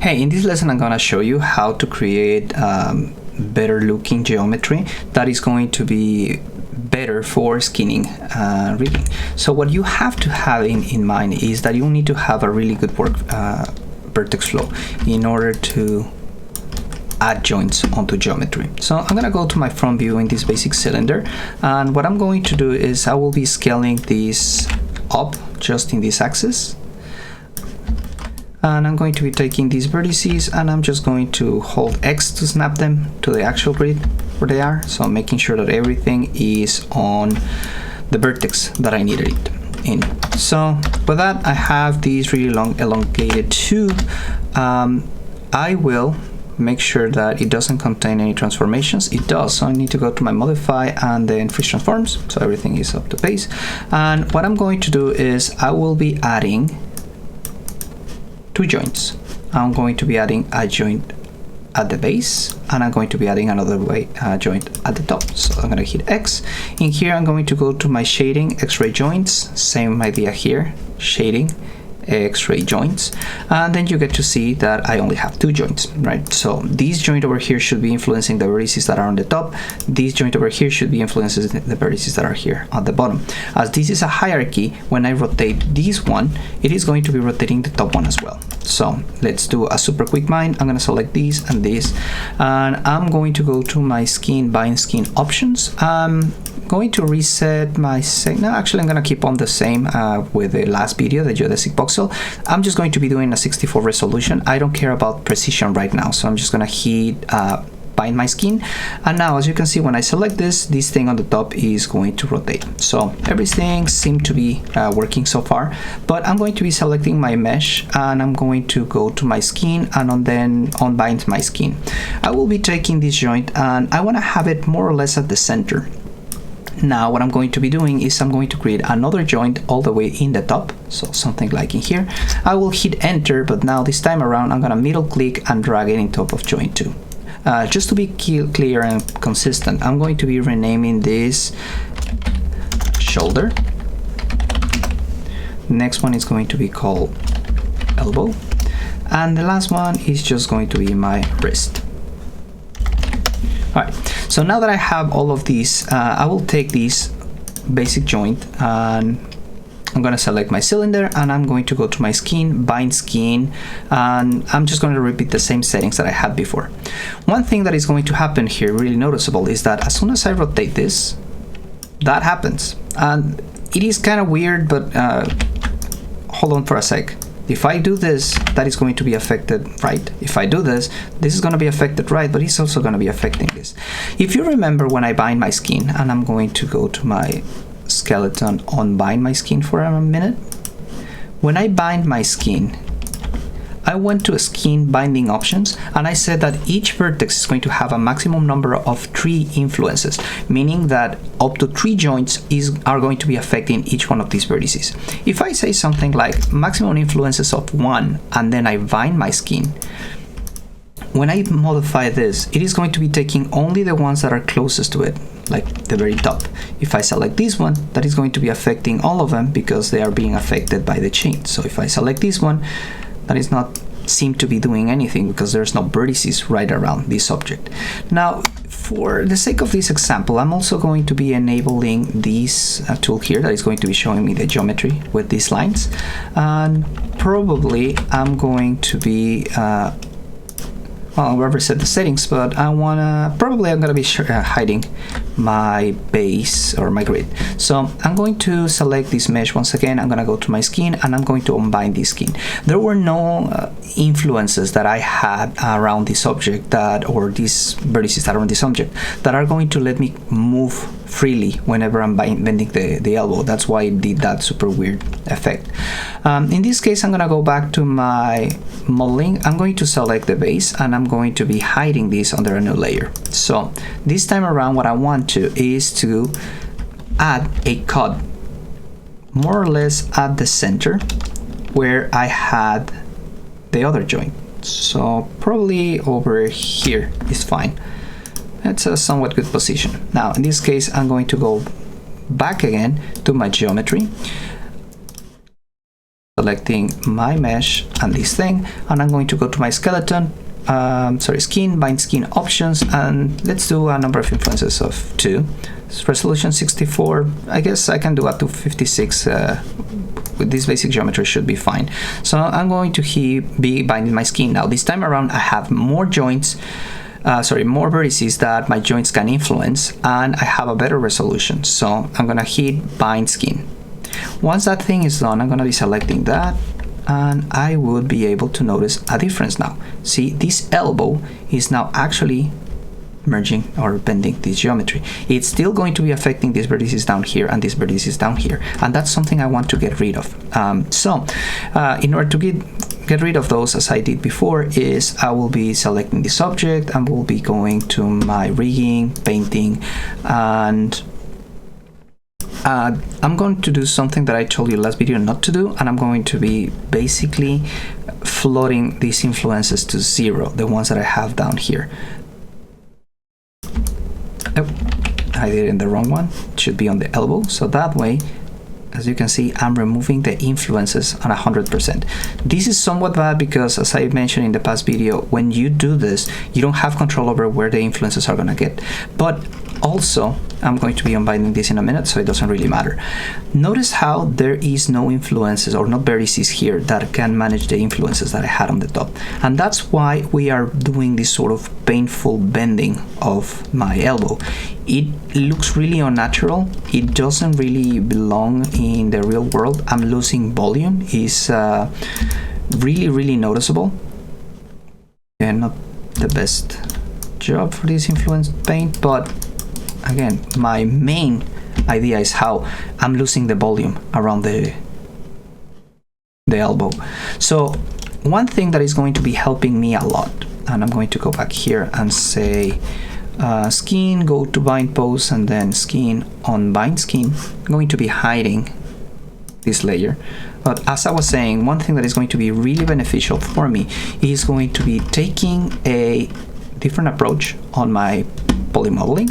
Hey, in this lesson I'm going to show you how to create better looking geometry that is going to be better for skinning rigging. So what you have to have in mind is that you need to have a really good vertex flow in order to add joints onto geometry. So I'm going to go to my front view in this basic cylinder, and what I'm going to do is I will be scaling this up just in this axis. And I'm going to be taking these vertices and I'm just going to hold X to snap them to the actual grid where they are. So I'm making sure that everything is on the vertex that I needed it in. So with that, I have these really long elongated tube. I will make sure that it doesn't contain any transformations. It does, so I need to go to my modify and then freeze transforms, so everything is up to pace. And what I'm going to do is I will be adding two joints. I'm going to be adding a joint at the base, and I'm going to be adding another joint at the top. So I'm going to hit X. In here, I'm going to go to my shading, X-ray joints. Same idea here, shading, X-ray joints, and then you get to see that I only have two joints, right? So this joint over here should be influencing the vertices that are on the top. This joint over here should be influencing the vertices that are here at the bottom. As this is a hierarchy, when I rotate this one, it is going to be rotating the top one as well. So let's do a super quick bind. I'm going to select these and this, and I'm going to go to my skin, bind skin options. I'm going to reset my no, actually I'm going to keep on the same with the last video, the geodesic voxel. I'm just going to be doing a 64 resolution. I don't care about precision right now, so I'm just going to hit bind my skin, and now as you can see, when I select this thing on the top is going to rotate. So everything seemed to be working so far, but I'm going to be selecting my mesh and I'm going to go to my skin and then unbind my skin. I will be taking this joint and I want to have it more or less at the center. Now what I'm going to be doing is I'm going to create another joint all the way in the top, so something like in here. I will hit enter, but now this time around I'm gonna middle click and drag it in top of joint 2. Just to be clear and consistent, I'm going to be renaming this shoulder. Next one is going to be called elbow, and the last one is just going to be my wrist. Alright, so now that I have all of these, I will take this basic joint and I'm going to select my cylinder and I'm going to go to my skin, bind skin, and I'm just going to repeat the same settings that I had before. One thing that is going to happen here, really noticeable, is that as soon as I rotate this, that happens. And it is kind of weird, but hold on for a sec. If I do this, that is going to be affected right. If I do this, this is going to be affected right, but it's also going to be affecting this. If you remember when I bind my skin, and I'm going to go to my skeleton, unbind my skin for a minute. When I bind my skin, I went to skin binding options and I said that each vertex is going to have a maximum number of 3 influences, meaning that up to 3 joints are going to be affecting each one of these vertices. If I say something like maximum influences of 1 and then I bind my skin, when I modify this, it is going to be taking only the ones that are closest to it, like the very top. If I select this one, that is going to be affecting all of them because they are being affected by the chain. So if I select this one, that is not seem to be doing anything because there's no vertices right around this object. Now, for the sake of this example, I'm also going to be enabling this tool here that is going to be showing me the geometry with these lines, and probably I'm going to be well, I'll reset the settings, but I'm gonna be hiding my base or my grid. So I'm going to select this mesh once again. I'm gonna go to my skin and I'm going to unbind this skin. There were no influences that I had around this object or these vertices that are on this object that are going to let me move freely whenever I'm bending the elbow. That's why it did that super weird effect. In this case, I'm gonna go back to my modeling. I'm going to select the base and I'm going to be hiding this under a new layer. So this time around, what I want is to add a cut more or less at the center where I had the other joint. So probably over here is fine. That's a somewhat good position. Now in this case, I'm going to go back again to my geometry selecting my mesh and this thing, and I'm going to go to my skeleton, skin, bind skin options, and let's do a number of influences of 2. Resolution 64, I guess I can do up to 56. With this basic geometry should be fine. So I'm going to be binding my skin. Now this time around I have more joints, more vertices that my joints can influence, and I have a better resolution. So I'm gonna hit bind skin. Once that thing is done, I'm gonna be selecting that, and I would be able to notice a difference now. See, this elbow is now actually merging or bending this geometry. It's still going to be affecting these vertices down here and these vertices down here, and that's something I want to get rid of. In order to get rid of those, as I did before, is I will be selecting this object and will be going to my rigging, painting, and I'm going to do something that I told you last video not to do, and I'm going to be basically floating these influences to 0, the ones that I have down here. Oh, I did it in the wrong one. It should be on the elbow. So that way, as you can see, I'm removing the influences on 100%. This is somewhat bad because, as I mentioned in the past video, when you do this, you don't have control over where the influences are gonna get. But also, I'm going to be unbinding this in a minute, so it doesn't really matter. Notice how there is no influences or no vertices here that can manage the influences that I had on the top. And that's why we are doing this sort of painful bending of my elbow. It looks really unnatural. It doesn't really belong in the real world. I'm losing volume. It's really noticeable. And not the best job for this influence paint, but again, my main idea is how I'm losing the volume around the elbow. So one thing that is going to be helping me a lot, and I'm going to go back here and say skin, go to bind pose, and then skin on bind skin. I'm going to be hiding this layer. But as I was saying, one thing that is going to be really beneficial for me is going to be taking a different approach on my polymodeling,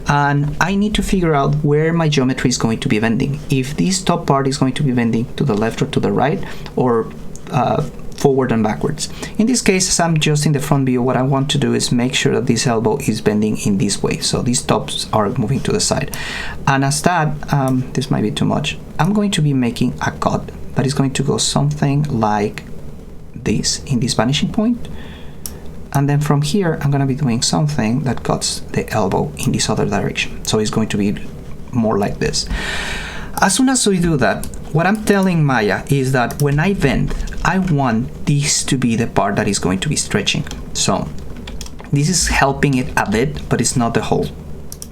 and I need to figure out where my geometry is going to be bending. If this top part is going to be bending to the left or to the right, or forward and backwards. In this case, as I'm just in the front view, what I want to do is make sure that this elbow is bending in this way. So these tops are moving to the side. And as that, this might be too much, I'm going to be making a cut that is going to go something like this in this vanishing point. And then from here, I'm going to be doing something that cuts the elbow in this other direction. So it's going to be more like this. As soon as we do that, what I'm telling Maya is that when I bend, I want this to be the part that is going to be stretching. So this is helping it a bit, but it's not the whole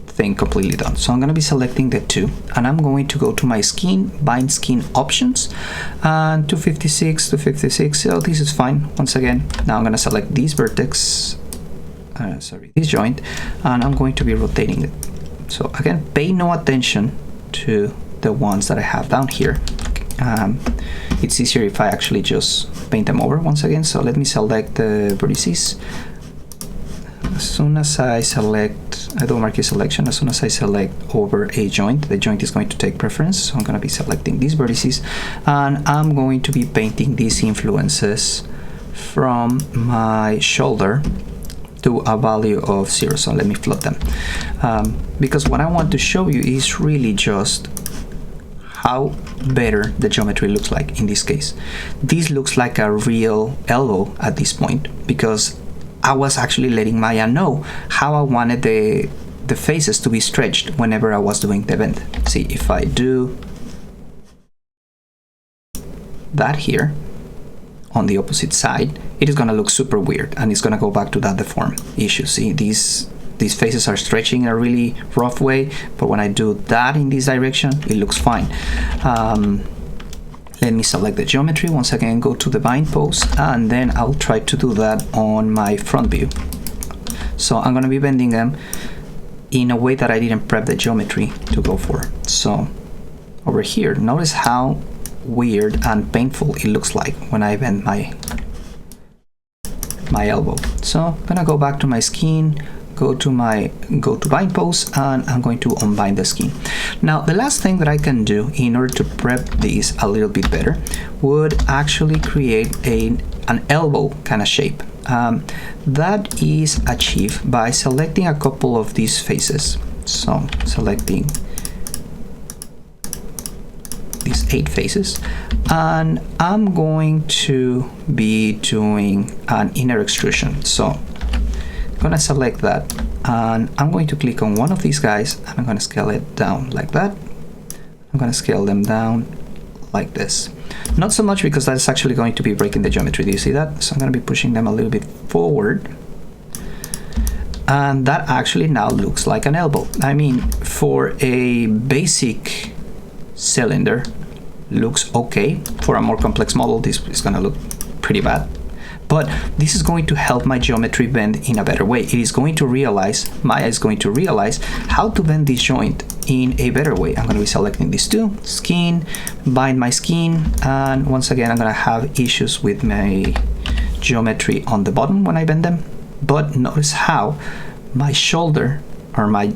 thing completely done. So I'm going to be selecting the 2, and I'm going to go to my skin, bind skin options, and 256 to 56. So this is fine. Once again, now I'm going to select this vertex, this joint, and I'm going to be rotating it. So again, pay no attention to the ones that I have down here. It's easier if I actually just paint them over once again. So let me select the vertices. As soon as I select, I do marquee selection. As soon as I select over a joint, the joint is going to take preference. So I'm going to be selecting these vertices, and I'm going to be painting these influences from my shoulder to a value of 0. So let me float them, because what I want to show you is really just how better the geometry looks like in this case. This looks like a real elbow at this point, because I was actually letting Maya know how I wanted the faces to be stretched whenever I was doing the bend. See, if I do that here on the opposite side, it is going to look super weird, and it's going to go back to that deform issue. See, these faces are stretching in a really rough way, but when I do that in this direction, it looks fine. Let me select the geometry once again, go to the bind pose, and then I'll try to do that on my front view. So I'm going to be bending them in a way that I didn't prep the geometry to go for. So over here, notice how weird and painful it looks like when I bend my elbow. So I'm going to go back to my skin, go to bind pose, and I'm going to unbind the skin. Now the last thing that I can do in order to prep this a little bit better would actually create an elbow kind of shape. That is achieved by selecting a couple of these faces. So selecting these 8 faces, and I'm going to be doing an inner extrusion. So I'm gonna select that, and I'm going to click on one of these guys, and I'm gonna scale it down like that. I'm gonna scale them down like this. Not so much, because that's actually going to be breaking the geometry. Do you see that? So I'm gonna be pushing them a little bit forward, and that actually now looks like an elbow. I mean, for a basic cylinder, looks okay. For a more complex model, this is gonna look pretty bad. But this is going to help my geometry bend in a better way. It is going to realize, Maya is going to realize how to bend this joint in a better way. I'm going to be selecting these two, skin, bind my skin, and once again, I'm going to have issues with my geometry on the bottom when I bend them. But notice how my shoulder, or my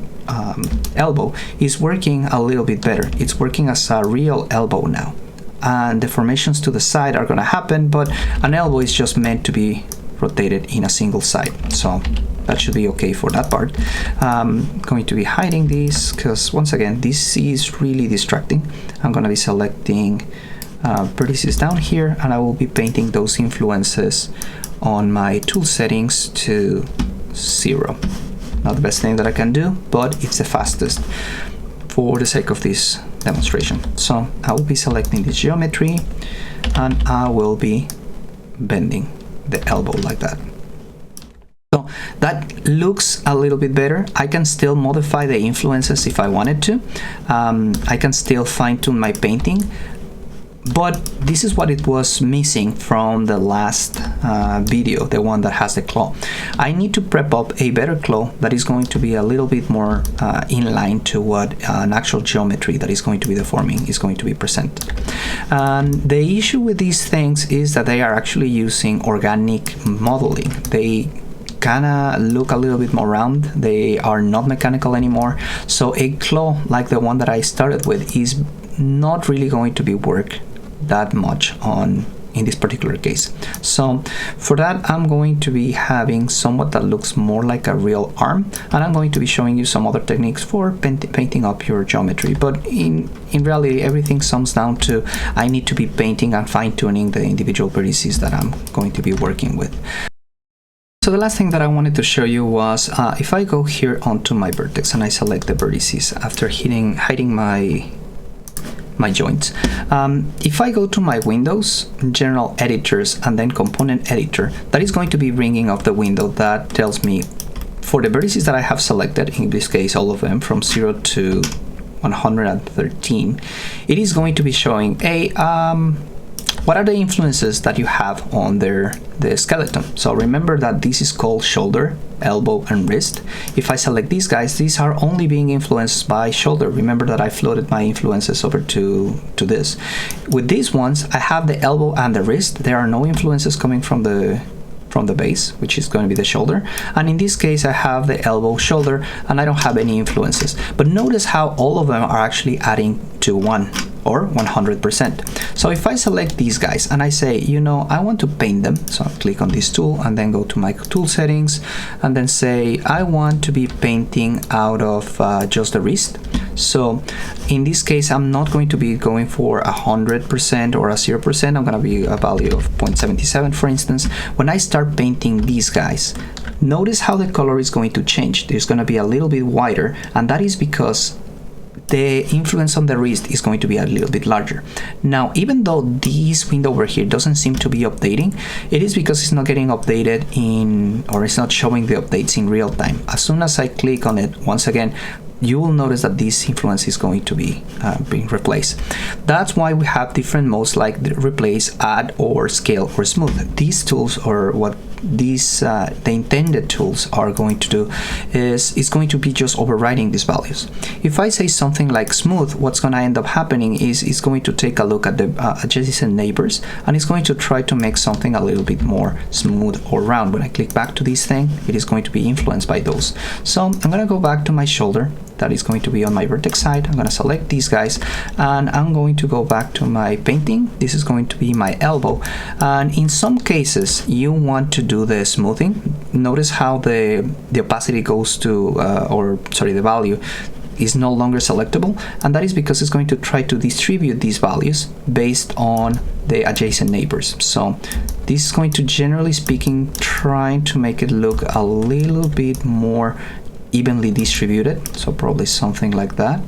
elbow, is working a little bit better. It's working as a real elbow now. And deformations to the side are going to happen, but an elbow is just meant to be rotated in a single side, so that should be okay for that part. I'm going to be hiding these because, once again, this is really distracting. I'm going to be selecting vertices down here, and I will be painting those influences on my tool settings to 0. Not the best thing that I can do, but it's the fastest for the sake of this demonstration. So I will be selecting this geometry, and I will be bending the elbow like that. So that looks a little bit better. I can still modify the influences if I wanted to. I can still fine-tune my painting, but this is what it was missing from the last video, the one that has the claw. I need to prep up a better claw that is going to be a little bit more in line to what an actual geometry that is going to be deforming is going to be presented. And the issue with these things is that they are actually using organic modeling. They kind of look a little bit more round. They are not mechanical anymore. So a claw like the one that I started with is not really going to be work that much on in this particular case. So for that, I'm going to be having somewhat that looks more like a real arm, and I'm going to be showing you some other techniques for painting up your geometry. But in reality, everything sums down to I need to be painting and fine-tuning the individual vertices that I'm going to be working with. So the last thing that I wanted to show you was if I go here onto my vertex and I select the vertices after hiding my joints. If I go to my windows, general editors, and then component editor, that is going to be bringing up the window that tells me for the vertices that I have selected, in this case all of them from 0 to 113, it is going to be showing what are the influences that you have on the skeleton. So remember that this is called shoulder, elbow, and wrist. If I select these guys, these are only being influenced by shoulder. Remember that I floated my influences over to this. With these ones, I have the elbow and the wrist. There are no influences coming from the base, which is going to be the shoulder. And in this case, I have the elbow, shoulder, and I don't have any influences. But notice how all of them are actually adding to 1 or 100%. So if I select these guys and I say, you know, I want to paint them, so I'll click on this tool and then go to my tool settings and then say I want to be painting out of just the wrist. So in this case, I'm not going to be going for 100% or a 0%. I'm going to be a value of 0.77, for instance. When I start painting these guys, notice how the color is going to change. There's going to be a little bit wider, and that is because the influence on the wrist is going to be a little bit larger. Now, even though this window over here doesn't seem to be updating, it is because it's not getting updated or it's not showing the updates in real time. As soon as I click on it, once again, you will notice that this influence is going to be being replaced. That's why we have different modes like the replace, add, or scale, or smooth. These tools, or what these the intended tools are going to do, is going to be just overriding these values. If I say something like smooth, what's going to end up happening is it's going to take a look at the adjacent neighbors, and it's going to try to make something a little bit more smooth or round. When I click back to this thing, it is going to be influenced by those. So I'm going to go back to my shoulder. That is going to be on my vertex side. I'm going to select these guys, and I'm going to go back to my painting. This is going to be my elbow, and in some cases you want to do the smoothing. Notice how the opacity goes to the value is no longer selectable, and that is because it's going to try to distribute these values based on the adjacent neighbors. So this is going to, generally speaking, trying to make it look a little bit more evenly distributed, so probably something like that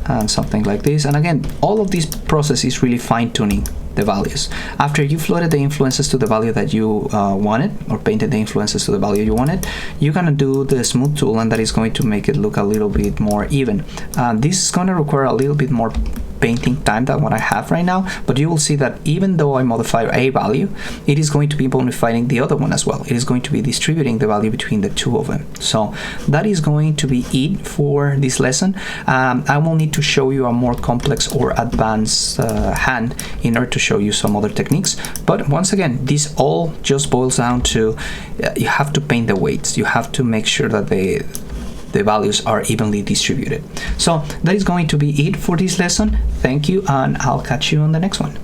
and something like this. And again, all of this process is really fine-tuning the values. After you've loaded the influences to the value that you wanted, or painted the influences to the value you wanted, you're gonna do the smooth tool, and that is going to make it look a little bit more even. This is gonna require a little bit more painting time than what I have right now, but you will see that even though I modify a value, it is going to be modifying the other one as well. It is going to be distributing the value between the two of them. So that is going to be it for this lesson. I will need to show you a more complex or advanced hand in order to show you some other techniques, but once again, this all just boils down to you have to paint the weights. You have to make sure that the values are evenly distributed. So that is going to be it for this lesson. Thank you, and I'll catch you on the next one.